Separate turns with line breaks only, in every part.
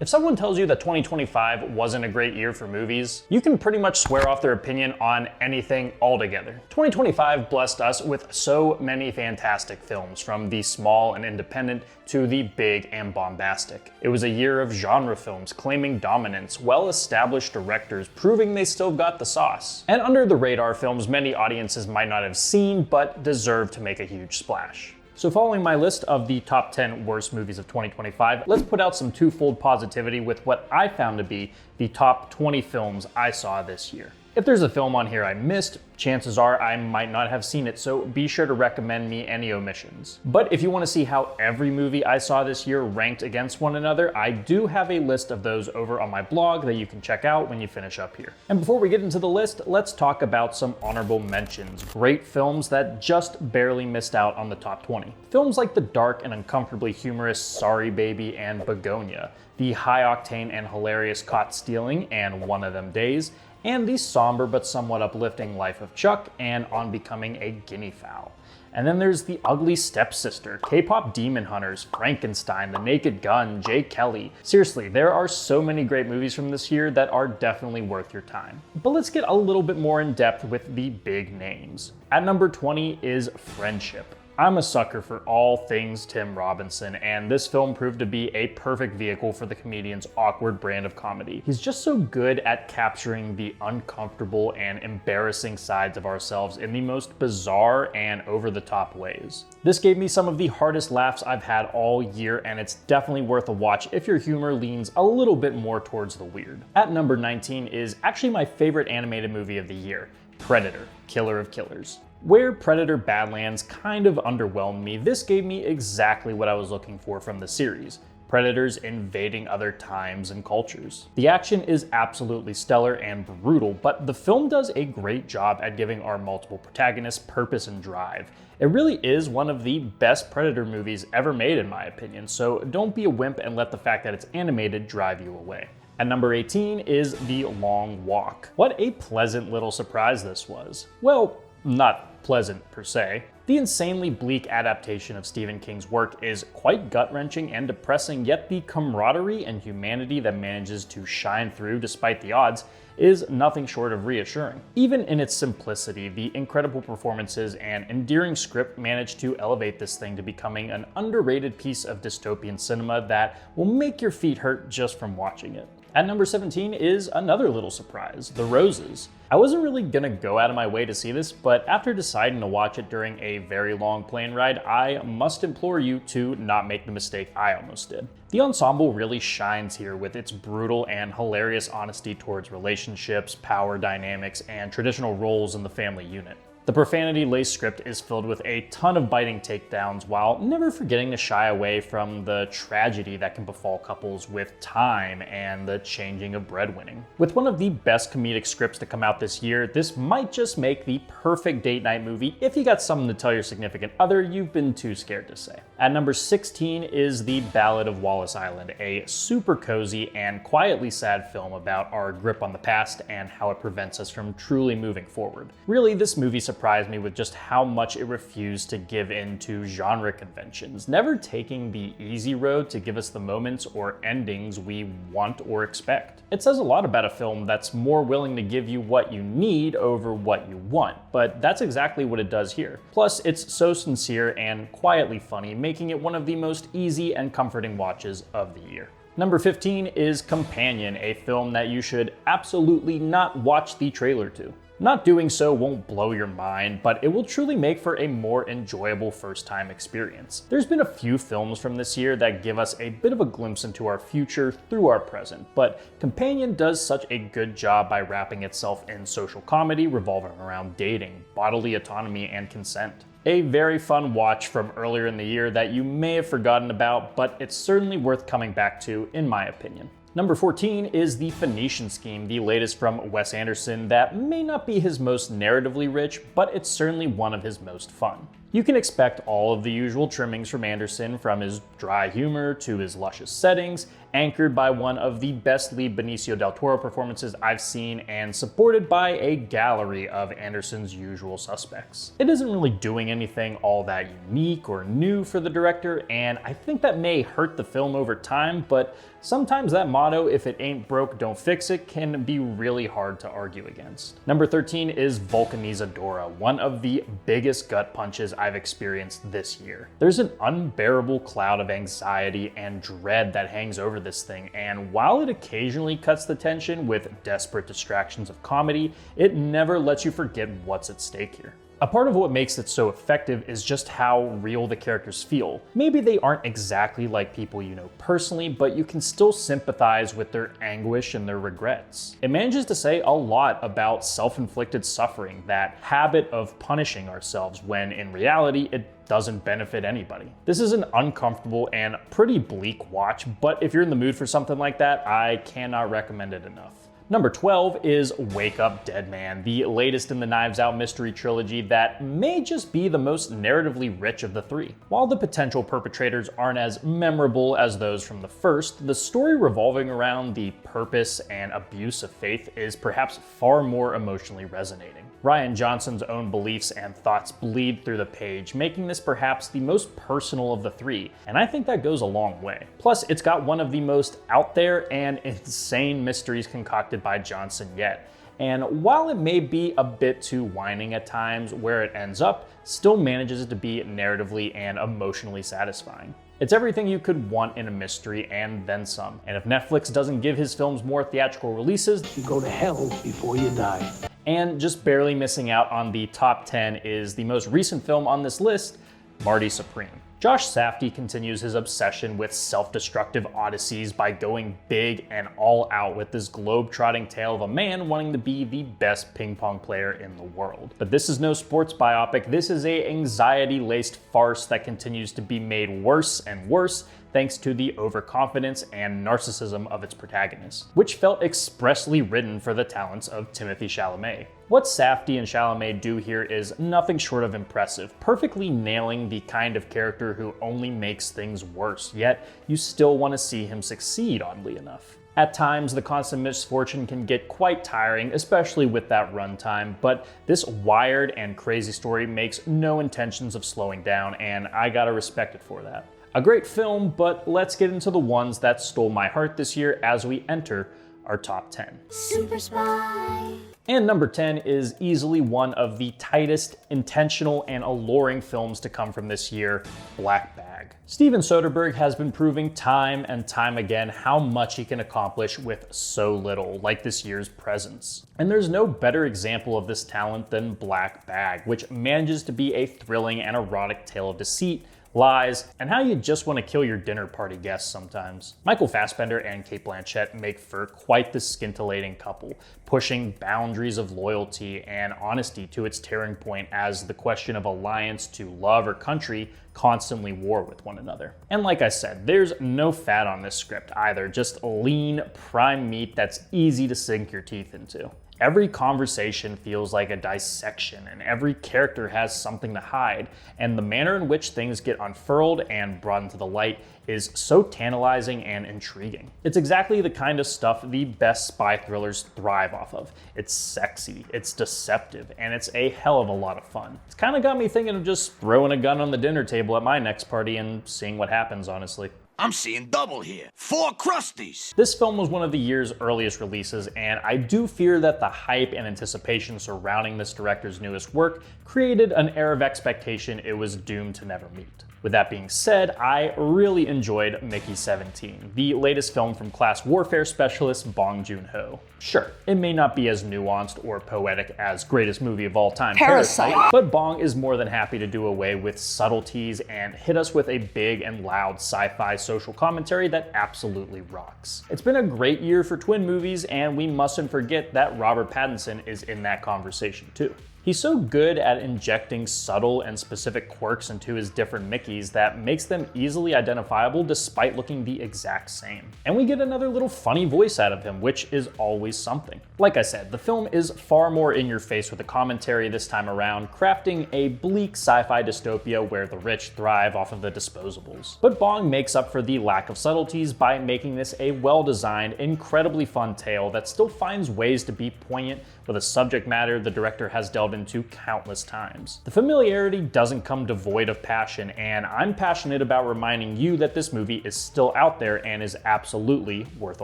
If someone tells you that 2025 wasn't a great year for movies, you can pretty much swear off their opinion on anything altogether. 2025 blessed us with so many fantastic films, from the small and independent to the big and bombastic. It was a year of genre films claiming dominance, well-established directors proving they still got the sauce, and under the radar films many audiences might not have seen but deserve to make a huge splash. So following my list of the top 10 worst movies of 2025, let's put out some twofold positivity with what I found to be the top 20 films I saw this year. If there's a film on here I missed, chances are I might not have seen it, so be sure to recommend me any omissions. But if you want to see how every movie I saw this year ranked against one another, I do have a list of those over on my blog that you can check out when you finish up here. And before we get into the list, let's talk about some honorable mentions. Great films that just barely missed out on the top 20. Films like the dark and uncomfortably humorous Sorry Baby and Begonia, the high-octane and hilarious Caught Stealing and One of Them Days, and the somber but somewhat uplifting Life of Chuck and On Becoming a Guinea Fowl. And then there's The Ugly Stepsister, K-pop Demon Hunters, Frankenstein, The Naked Gun, Jay Kelly. Seriously, there are so many great movies from this year that are definitely worth your time. But let's get a little bit more in depth with the big names. At number 20 is Friendship. I'm a sucker for all things Tim Robinson, and this film proved to be a perfect vehicle for the comedian's awkward brand of comedy. He's just so good at capturing the uncomfortable and embarrassing sides of ourselves in the most bizarre and over-the-top ways. This gave me some of the hardest laughs I've had all year, and it's definitely worth a watch if your humor leans a little bit more towards the weird. At number 19 is actually my favorite animated movie of the year, Predator: Killer of Killers. Where Predator: Badlands kind of underwhelmed me, this gave me exactly what I was looking for from the series. Predators invading other times and cultures. The action is absolutely stellar and brutal, but the film does a great job at giving our multiple protagonists purpose and drive. It really is one of the best Predator movies ever made in my opinion, so don't be a wimp and let the fact that it's animated drive you away. At number 18 is The Long Walk. What a pleasant little surprise this was. Well, not pleasant per se. The insanely bleak adaptation of Stephen King's work is quite gut-wrenching and depressing, yet the camaraderie and humanity that manages to shine through despite the odds is nothing short of reassuring. Even in its simplicity, the incredible performances and endearing script managed to elevate this thing to becoming an underrated piece of dystopian cinema that will make your feet hurt just from watching it. At number 17 is another little surprise, The Roses. I wasn't really gonna go out of my way to see this, but after deciding to watch it during a very long plane ride, I must implore you to not make the mistake I almost did. The ensemble really shines here with its brutal and hilarious honesty towards relationships, power dynamics, and traditional roles in the family unit. The profanity-laced script is filled with a ton of biting takedowns while never forgetting to shy away from the tragedy that can befall couples with time and the changing of breadwinning. With one of the best comedic scripts to come out this year, this might just make the perfect date night movie if you got something to tell your significant other you've been too scared to say. At number 16 is The Ballad of Wallace Island, a super cozy and quietly sad film about our grip on the past and how it prevents us from truly moving forward. Really, this movie surprised me with just how much it refused to give in to genre conventions, never taking the easy road to give us the moments or endings we want or expect. It says a lot about a film that's more willing to give you what you need over what you want, but that's exactly what it does here. Plus, it's so sincere and quietly funny, making it one of the most easy and comforting watches of the year. Number 15 is Companion, a film that you should absolutely not watch the trailer to. Not doing so won't blow your mind, but it will truly make for a more enjoyable first-time experience. There's been a few films from this year that give us a bit of a glimpse into our future through our present, but Companion does such a good job by wrapping itself in social comedy revolving around dating, bodily autonomy, and consent. A very fun watch from earlier in the year that you may have forgotten about, but it's certainly worth coming back to, in my opinion. Number 14 is The Phoenician Scheme, the latest from Wes Anderson that may not be his most narratively rich, but it's certainly one of his most fun. You can expect all of the usual trimmings from Anderson, from his dry humor to his luscious settings, anchored by one of the best lead Benicio del Toro performances I've seen and supported by a gallery of Anderson's usual suspects. It isn't really doing anything all that unique or new for the director, and I think that may hurt the film over time, but sometimes that motto, if it ain't broke, don't fix it, can be really hard to argue against. Number 13 is Vulcanizadora, one of the biggest gut punches I've experienced this year. There's an unbearable cloud of anxiety and dread that hangs over this thing, and while it occasionally cuts the tension with desperate distractions of comedy, it never lets you forget what's at stake here. A part of what makes it so effective is just how real the characters feel. Maybe they aren't exactly like people you know personally, but you can still sympathize with their anguish and their regrets. It manages to say a lot about self-inflicted suffering, that habit of punishing ourselves when in reality it doesn't benefit anybody. This is an uncomfortable and pretty bleak watch, but if you're in the mood for something like that, I cannot recommend it enough. Number 12 is Wake Up Dead Man, the latest in the Knives Out mystery trilogy that may just be the most narratively rich of the three. While the potential perpetrators aren't as memorable as those from the first, the story revolving around the purpose and abuse of faith is perhaps far more emotionally resonating. Rian Johnson's own beliefs and thoughts bleed through the page, making this perhaps the most personal of the three, and I think that goes a long way. Plus, it's got one of the most out there and insane mysteries concocted by Johnson yet. And while it may be a bit too whining at times, where it ends up still manages to be narratively and emotionally satisfying. It's everything you could want in a mystery and then some. And if Netflix doesn't give his films more theatrical releases,
you go to hell before you die.
And just barely missing out on the top 10 is the most recent film on this list, Marty Supreme. Josh Safdie continues his obsession with self-destructive odysseys by going big and all out with this globe-trotting tale of a man wanting to be the best ping pong player in the world. But this is no sports biopic, this is a anxiety-laced farce that continues to be made worse and worse thanks to the overconfidence and narcissism of its protagonist, which felt expressly written for the talents of Timothée Chalamet. What Safdie and Chalamet do here is nothing short of impressive, perfectly nailing the kind of character who only makes things worse, yet you still want to see him succeed, oddly enough. At times, the constant misfortune can get quite tiring, especially with that runtime, but this wired and crazy story makes no intentions of slowing down, and I gotta respect it for that. A great film, but let's get into the ones that stole my heart this year as we enter our top 10.
Super Spy.
And number 10 is easily one of the tightest, intentional, and alluring films to come from this year, Black Bag. Steven Soderbergh has been proving time and time again how much he can accomplish with so little, like this year's Presence. And there's no better example of this talent than Black Bag, which manages to be a thrilling and erotic tale of deceit, lies, and how you just want to kill your dinner party guests sometimes. Michael Fassbender and Cate Blanchett make for quite the scintillating couple, pushing boundaries of loyalty and honesty to its tearing point as the question of alliance to love or country constantly war with one another. And like I said, there's no fat on this script either, just lean, prime meat that's easy to sink your teeth into. Every conversation feels like a dissection, and every character has something to hide, and the manner in which things get unfurled and brought into the light is so tantalizing and intriguing. It's exactly the kind of stuff the best spy thrillers thrive off of. It's sexy, it's deceptive, and it's a hell of a lot of fun. It's kind of got me thinking of just throwing a gun on the dinner table at my next party and seeing what happens, honestly.
I'm seeing double here. 4 Crusties.
This film was one of the year's earliest releases, and I do fear that the hype and anticipation surrounding this director's newest work created an air of expectation it was doomed to never meet. With that being said, I really enjoyed Mickey 17, the latest film from class warfare specialist Bong Joon-ho. Sure, it may not be as nuanced or poetic as greatest movie of all time, Parasite, but Bong is more than happy to do away with subtleties and hit us with a big and loud sci-fi social commentary that absolutely rocks. It's been a great year for twin movies, and we mustn't forget that Robert Pattinson is in that conversation too. He's so good at injecting subtle and specific quirks into his different Mickeys that makes them easily identifiable despite looking the exact same. And we get another little funny voice out of him, which is always something. Like I said, the film is far more in your face with the commentary this time around, crafting a bleak sci-fi dystopia where the rich thrive off of the disposables. But Bong makes up for the lack of subtleties by making this a well-designed, incredibly fun tale that still finds ways to be poignant with a subject matter the director has delved into countless times. The familiarity doesn't come devoid of passion, and I'm passionate about reminding you that this movie is still out there and is absolutely worth a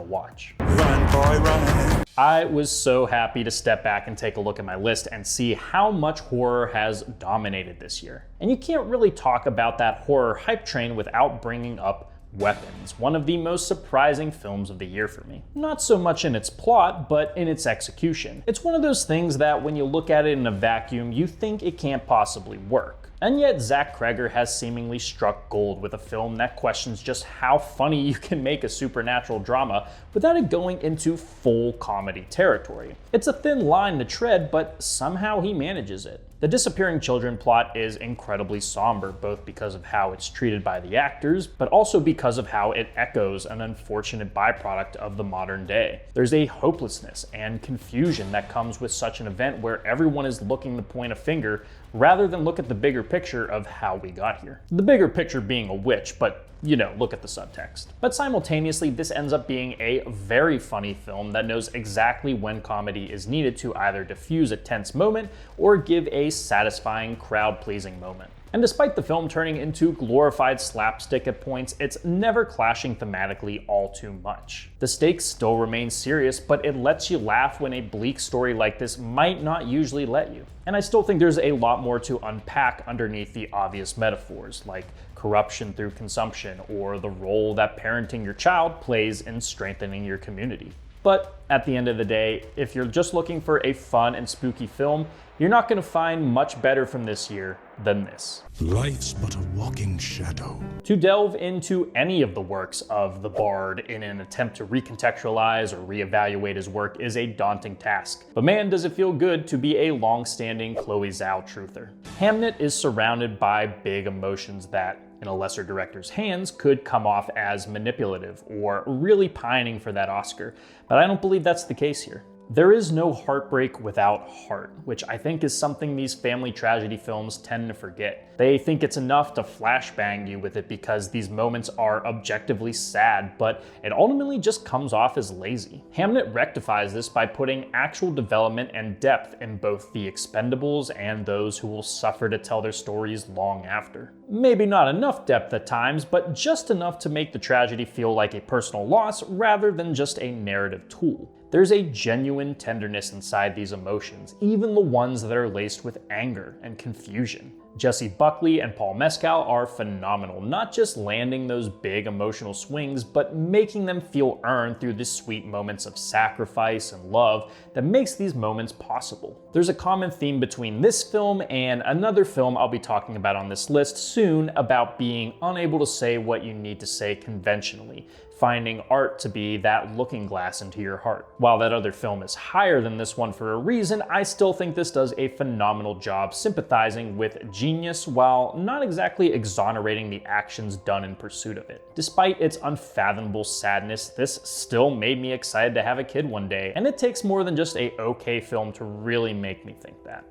watch.
Run, boy, run.
I was so happy to step back and take a look at my list and see how much horror has dominated this year. And you can't really talk about that horror hype train without bringing up Weapons, one of the most surprising films of the year for me. Not so much in its plot, but in its execution. It's one of those things that when you look at it in a vacuum, you think it can't possibly work. And yet Zach Cregger has seemingly struck gold with a film that questions just how funny you can make a supernatural drama without it going into full comedy territory. It's a thin line to tread, but somehow he manages it. The disappearing children plot is incredibly somber, both because of how it's treated by the actors, but also because of how it echoes an unfortunate byproduct of the modern day. There's a hopelessness and confusion that comes with such an event where everyone is looking to point a finger rather than look at the bigger picture of how we got here. The bigger picture being a witch, but you know, look at the subtext. But simultaneously, this ends up being a very funny film that knows exactly when comedy is needed to either diffuse a tense moment or give a satisfying, crowd-pleasing moment. And despite the film turning into glorified slapstick at points, it's never clashing thematically all too much. The stakes still remain serious, but it lets you laugh when a bleak story like this might not usually let you. And I still think there's a lot more to unpack underneath the obvious metaphors, like corruption through consumption, or the role that parenting your child plays in strengthening your community. But at the end of the day, if you're just looking for a fun and spooky film, you're not going to find much better from this year than this.
Life's but a walking shadow.
To delve into any of the works of the Bard in an attempt to recontextualize or reevaluate his work is a daunting task. But man, does it feel good to be a long-standing Chloe Zhao truther. Hamnet is surrounded by big emotions that, in a lesser director's hands, could come off as manipulative or really pining for that Oscar, but I don't believe that's the case here. There is no heartbreak without heart, which I think is something these family tragedy films tend to forget. They think it's enough to flashbang you with it because these moments are objectively sad, but it ultimately just comes off as lazy. Hamnet rectifies this by putting actual development and depth in both the expendables and those who will suffer to tell their stories long after. Maybe not enough depth at times, but just enough to make the tragedy feel like a personal loss rather than just a narrative tool. There's a genuine tenderness inside these emotions, even the ones that are laced with anger and confusion. Jesse Buckley and Paul Mescal are phenomenal, not just landing those big emotional swings, but making them feel earned through the sweet moments of sacrifice and love that makes these moments possible. There's a common theme between this film and another film I'll be talking about on this list soon about being unable to say what you need to say conventionally, finding art to be that looking glass into your heart. While that other film is higher than this one for a reason, I still think this does a phenomenal job sympathizing with genius while not exactly exonerating the actions done in pursuit of it. Despite its unfathomable sadness, this still made me excited to have a kid one day, and it takes more than just a okay film to really make me think that.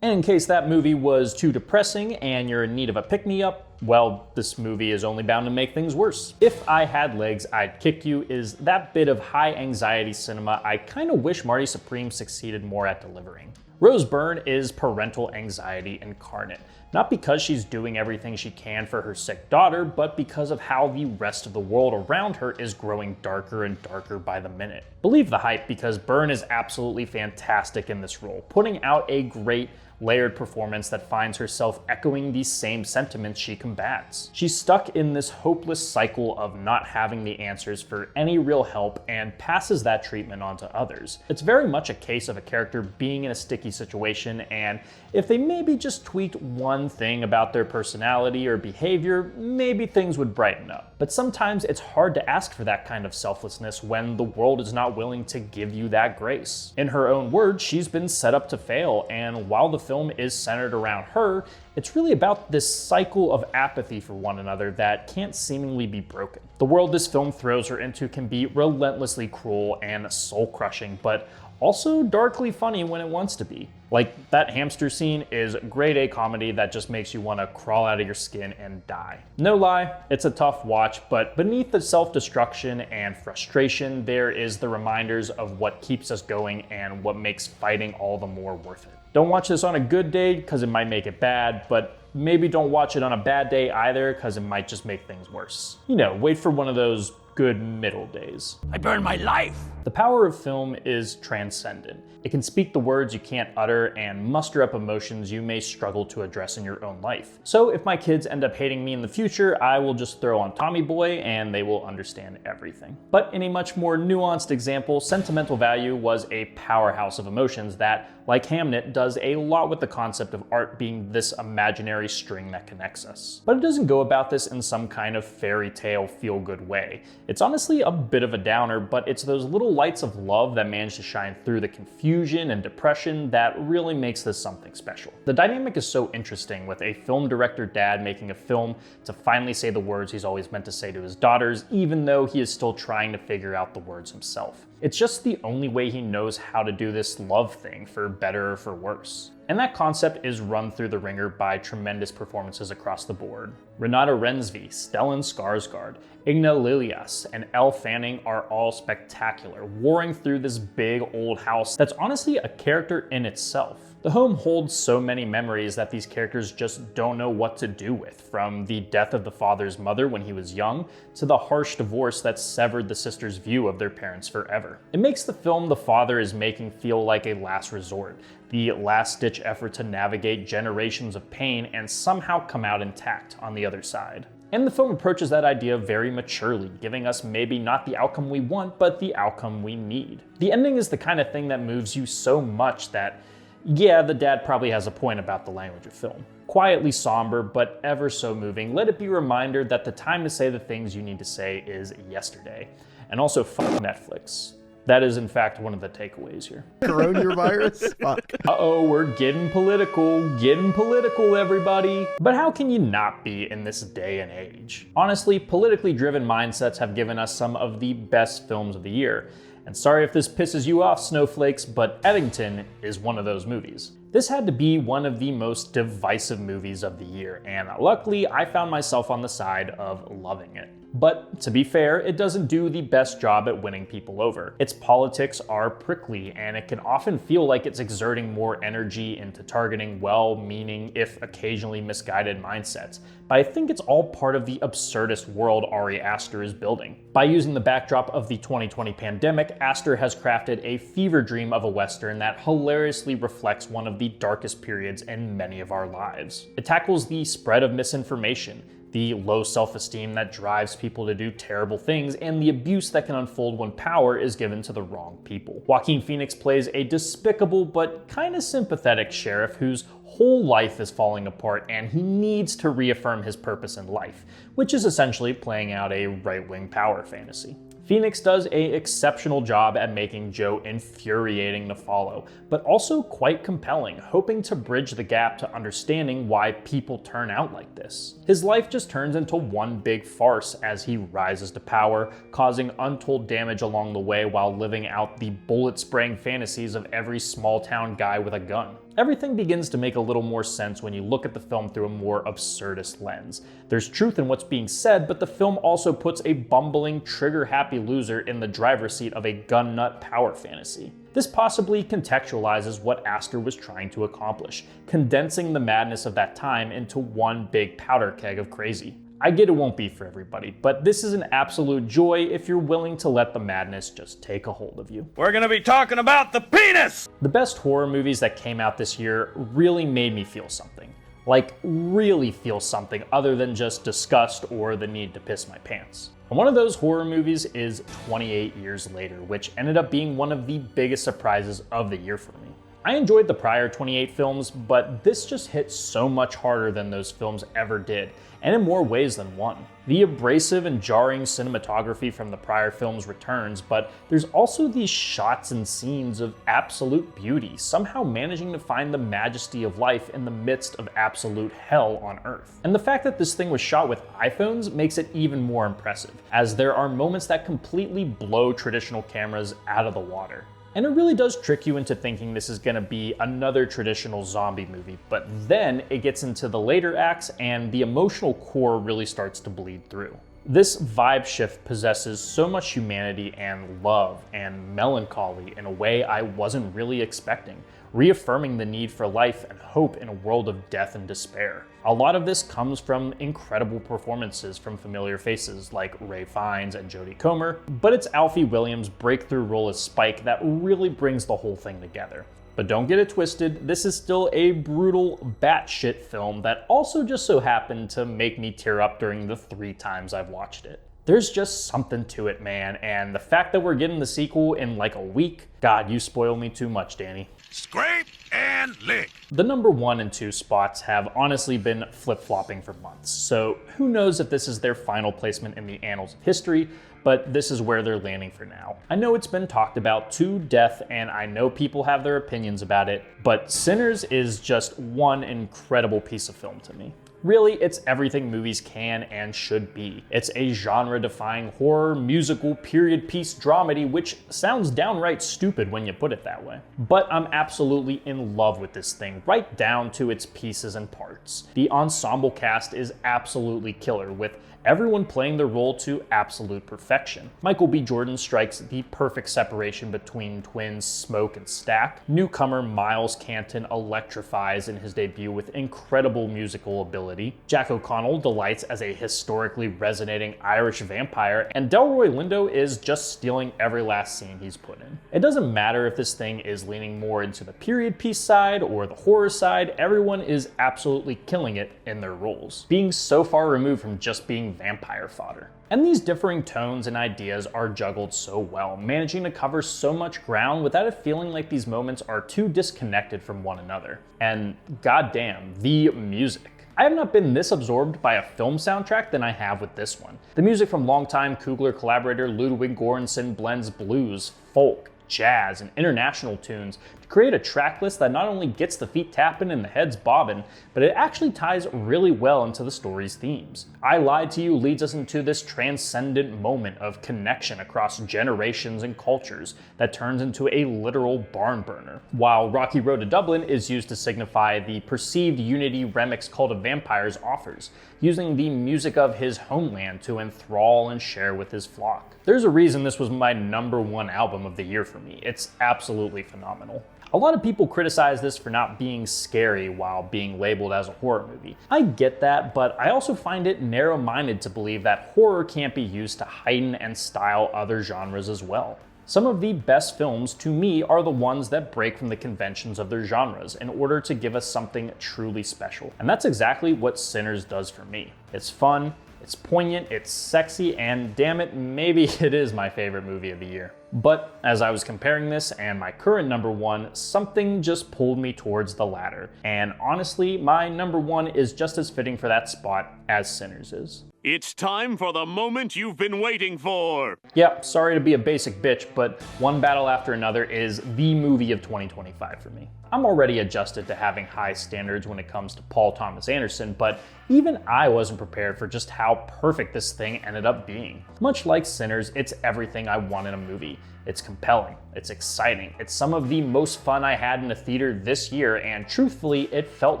And in case that movie was too depressing and you're in need of a pick-me-up, well, this movie is only bound to make things worse. If I Had Legs, I'd Kick You is that bit of high-anxiety cinema I kinda wish Marty Supreme succeeded more at delivering. Rose Byrne is parental anxiety incarnate, not because she's doing everything she can for her sick daughter, but because of how the rest of the world around her is growing darker and darker by the minute. Believe the hype because Byrne is absolutely fantastic in this role, putting out a great, layered performance that finds herself echoing these same sentiments she combats. She's stuck in this hopeless cycle of not having the answers for any real help and passes that treatment on to others. It's very much a case of a character being in a sticky situation, and if they maybe just tweaked one thing about their personality or behavior, maybe things would brighten up. But sometimes it's hard to ask for that kind of selflessness when the world is not willing to give you that grace. In her own words, she's been set up to fail, and while the film is centered around her, it's really about this cycle of apathy for one another that can't seemingly be broken. The world this film throws her into can be relentlessly cruel and soul-crushing, but also darkly funny when it wants to be. Like, that hamster scene is grade A comedy that just makes you want to crawl out of your skin and die. No lie, it's a tough watch, but beneath the self-destruction and frustration, there is the reminders of what keeps us going and what makes fighting all the more worth it. Don't watch this on a good day, because it might make it bad, but maybe don't watch it on a bad day either, because it might just make things worse. You know, wait for one of those good middle days.
I burned my life.
The power of film is transcendent. It can speak the words you can't utter and muster up emotions you may struggle to address in your own life. So if my kids end up hating me in the future, I will just throw on Tommy Boy and they will understand everything. But in a much more nuanced example, Sentimental Value was a powerhouse of emotions that, like Hamnet, does a lot with the concept of art being this imaginary string that connects us. But it doesn't go about this in some kind of fairy tale feel-good way. It's honestly a bit of a downer, but it's those little lights of love that manage to shine through the confusion and depression that really makes this something special. The dynamic is so interesting, with a film director dad making a film to finally say the words he's always meant to say to his daughters, even though he is still trying to figure out the words himself. It's just the only way he knows how to do this love thing, for better or for worse. And that concept is run through the ringer by tremendous performances across the board. Renata Rensby, Stellan Skarsgård, Igna Lillias, and Elle Fanning are all spectacular, warring through this big old house that's honestly a character in itself. The home holds so many memories that these characters just don't know what to do with, from the death of the father's mother when he was young, to the harsh divorce that severed the sisters' view of their parents forever. It makes the film the father is making feel like a last resort, the last-ditch effort to navigate generations of pain and somehow come out intact on the other side. And the film approaches that idea very maturely, giving us maybe not the outcome we want, but the outcome we need. The ending is the kind of thing that moves you so much that, yeah, the dad probably has a point about the language of film. Quietly somber, but ever so moving, let it be a reminder that the time to say the things you need to say is yesterday. And also, fuck Netflix. That is, in fact, one of the takeaways here.
Coronavirus? Fuck.
Uh-oh, we're getting political, everybody. But how can you not be in this day and age? Honestly, politically driven mindsets have given us some of the best films of the year. And sorry if this pisses you off, snowflakes, but Eddington is one of those movies. This had to be one of the most divisive movies of the year, and luckily I found myself on the side of loving it. But to be fair, it doesn't do the best job at winning people over. Its politics are prickly, and it can often feel like it's exerting more energy into targeting well-meaning, if occasionally misguided mindsets. But I think it's all part of the absurdist world Ari Aster is building. By using the backdrop of the 2020 pandemic, Aster has crafted a fever dream of a Western that hilariously reflects one of the darkest periods in many of our lives. It tackles the spread of misinformation, the low self-esteem that drives people to do terrible things, and the abuse that can unfold when power is given to the wrong people. Joaquin Phoenix plays a despicable but kind of sympathetic sheriff whose whole life is falling apart and he needs to reaffirm his purpose in life, which is essentially playing out a right-wing power fantasy. Phoenix does an exceptional job at making Joe infuriating to follow, but also quite compelling, hoping to bridge the gap to understanding why people turn out like this. His life just turns into one big farce as he rises to power, causing untold damage along the way while living out the bullet-spraying fantasies of every small-town guy with a gun. Everything begins to make a little more sense when you look at the film through a more absurdist lens. There's truth in what's being said, but the film also puts a bumbling, trigger-happy loser in the driver's seat of a gun-nut power fantasy. This possibly contextualizes what Aster was trying to accomplish, condensing the madness of that time into one big powder keg of crazy. I get it won't be for everybody, but this is an absolute joy if you're willing to let the madness just take a hold of you.
We're gonna be talking about the penis!
The best horror movies that came out this year really made me feel something. Like, really feel something other than just disgust or the need to piss my pants. And one of those horror movies is 28 Years Later, which ended up being one of the biggest surprises of the year for me. I enjoyed the prior 28 films, but this just hit so much harder than those films ever did, and in more ways than one. The abrasive and jarring cinematography from the prior films returns, but there's also these shots and scenes of absolute beauty, somehow managing to find the majesty of life in the midst of absolute hell on Earth. And the fact that this thing was shot with iPhones makes it even more impressive, as there are moments that completely blow traditional cameras out of the water. And it really does trick you into thinking this is going to be another traditional zombie movie, but then it gets into the later acts and the emotional core really starts to bleed through. This vibe shift possesses so much humanity and love and melancholy in a way I wasn't really expecting, reaffirming the need for life and hope in a world of death and despair. A lot of this comes from incredible performances from familiar faces like Ralph Fiennes and Jodie Comer, but it's Alfie Williams' breakthrough role as Spike that really brings the whole thing together. But don't get it twisted, this is still a brutal, batshit film that also just so happened to make me tear up during the 3 times I've watched it. There's just something to it, man, and the fact that we're getting the sequel in like a week, God, you spoil me too much, Danny.
Scrape and lick.
The number 1 and 2 spots have honestly been flip-flopping for months, so who knows if this is their final placement in the annals of history, but this is where they're landing for now. I know it's been talked about to death, and I know people have their opinions about it, but Sinners is just one incredible piece of film to me. Really, it's everything movies can and should be. It's a genre-defying horror, musical, period piece dramedy, which sounds downright stupid when you put it that way. But I'm absolutely in love with this thing, right down to its pieces and parts. The ensemble cast is absolutely killer, with everyone playing their role to absolute perfection. Michael B. Jordan strikes the perfect separation between twins Smoke and Stack. Newcomer Miles Canton electrifies in his debut with incredible musical ability. Jack O'Connell delights as a historically resonating Irish vampire, and Delroy Lindo is just stealing every last scene he's put in. It doesn't matter if this thing is leaning more into the period piece side or the horror side, everyone is absolutely killing it in their roles, being so far removed from just being vampire fodder. And these differing tones and ideas are juggled so well, managing to cover so much ground without it feeling like these moments are too disconnected from one another. And goddamn, the music. I have not been this absorbed by a film soundtrack than I have with this one. The music from longtime Coogler collaborator Ludwig Göransson blends blues, folk, jazz, and international tunes to create a track list that not only gets the feet tapping and the heads bobbing, but it actually ties really well into the story's themes. I Lied to You leads us into this transcendent moment of connection across generations and cultures that turns into a literal barn burner, while Rocky Road to Dublin is used to signify the perceived unity Remek's Cult of Vampires offers, using the music of his homeland to enthrall and share with his flock. There's a reason this was my number 1 album of the year for me. It's absolutely phenomenal. A lot of people criticize this for not being scary while being labeled as a horror movie. I get that, but I also find it narrow-minded to believe that horror can't be used to heighten and style other genres as well. Some of the best films, to me, are the ones that break from the conventions of their genres in order to give us something truly special. And that's exactly what Sinners does for me. It's fun, it's poignant, it's sexy, and damn it, maybe it is my favorite movie of the year. But as I was comparing this and my current number 1, something just pulled me towards the latter. And honestly, my number 1 is just as fitting for that spot as Sinners is.
It's time for the moment you've been waiting for.
Yep, sorry to be a basic bitch, but One Battle After Another is the movie of 2025 for me. I'm already adjusted to having high standards when it comes to Paul Thomas Anderson, but even I wasn't prepared for just how perfect this thing ended up being. Much like Sinners, it's everything I want in a movie. It's compelling, it's exciting, it's some of the most fun I had in a theater this year, and truthfully, it felt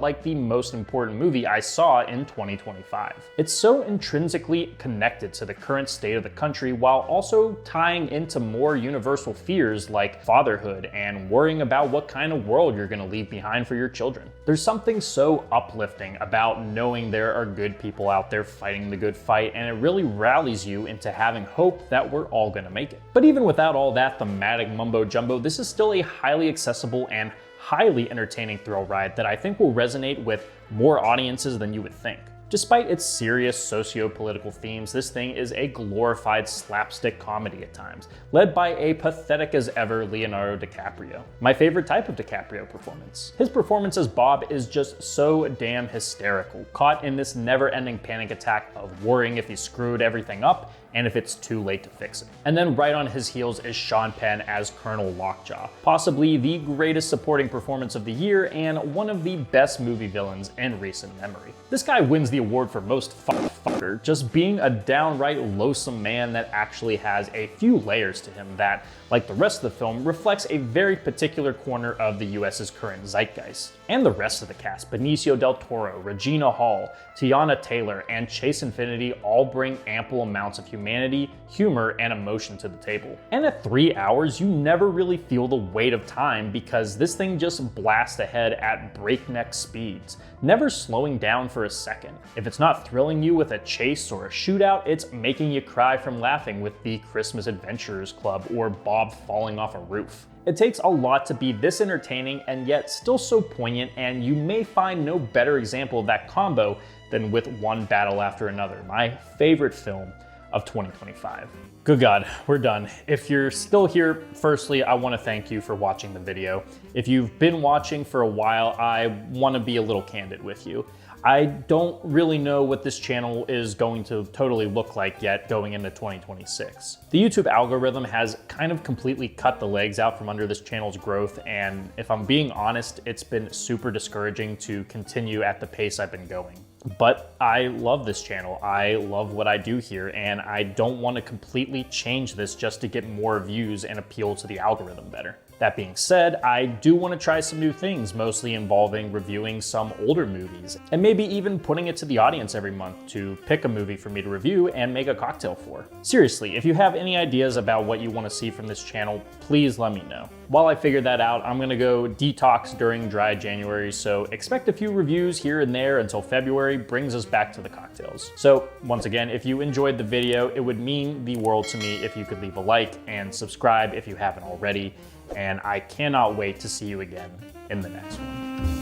like the most important movie I saw in 2025. It's so intrinsically connected to the current state of the country while also tying into more universal fears like fatherhood and worrying about what kind of world you're gonna leave behind for your children. There's something so uplifting about knowing there are good people out there fighting the good fight, and it really rallies you into having hope that we're all gonna make it. But even without all that thematic mumbo jumbo, this is still a highly accessible and highly entertaining thrill ride that I think will resonate with more audiences than you would think. Despite its serious socio-political themes, this thing is a glorified slapstick comedy at times, led by a pathetic as ever Leonardo DiCaprio. My favorite type of DiCaprio performance. His performance as Bob is just so damn hysterical, caught in this never-ending panic attack of worrying if he screwed everything up and if it's too late to fix it. And then right on his heels is Sean Penn as Colonel Lockjaw, possibly the greatest supporting performance of the year and one of the best movie villains in recent memory. This guy wins the award for most fucker, just being a downright loathsome man that actually has a few layers to him that, like the rest of the film, reflects a very particular corner of the US's current zeitgeist. And the rest of the cast, Benicio del Toro, Regina Hall, Tiana Taylor, and Chase Infinity all bring ample amounts of humanity, humor, and emotion to the table. And at 3 hours, you never really feel the weight of time because this thing just blasts ahead at breakneck speeds, never slowing down for a second. If it's not thrilling you with a chase or a shootout, it's making you cry from laughing with the Christmas Adventurers Club or Bob falling off a roof. It takes a lot to be this entertaining and yet still so poignant, and you may find no better example of that combo than with One Battle After Another, my favorite film of 2025. Good God, we're done. If you're still here, firstly, I want to thank you for watching the video. If you've been watching for a while, I want to be a little candid with you. I don't really know what this channel is going to totally look like yet going into 2026. The YouTube algorithm has kind of completely cut the legs out from under this channel's growth, and if I'm being honest, it's been super discouraging to continue at the pace I've been going. But I love this channel, I love what I do here, and I don't want to completely change this just to get more views and appeal to the algorithm better. That being said, I do want to try some new things, mostly involving reviewing some older movies, and maybe even putting it to the audience every month to pick a movie for me to review and make a cocktail for. Seriously, if you have any ideas about what you want to see from this channel, please let me know. While I figure that out, I'm gonna go detox during dry January, so expect a few reviews here and there until February brings us back to the cocktails. So once again, if you enjoyed the video, it would mean the world to me if you could leave a like and subscribe if you haven't already, and I cannot wait to see you again in the next one.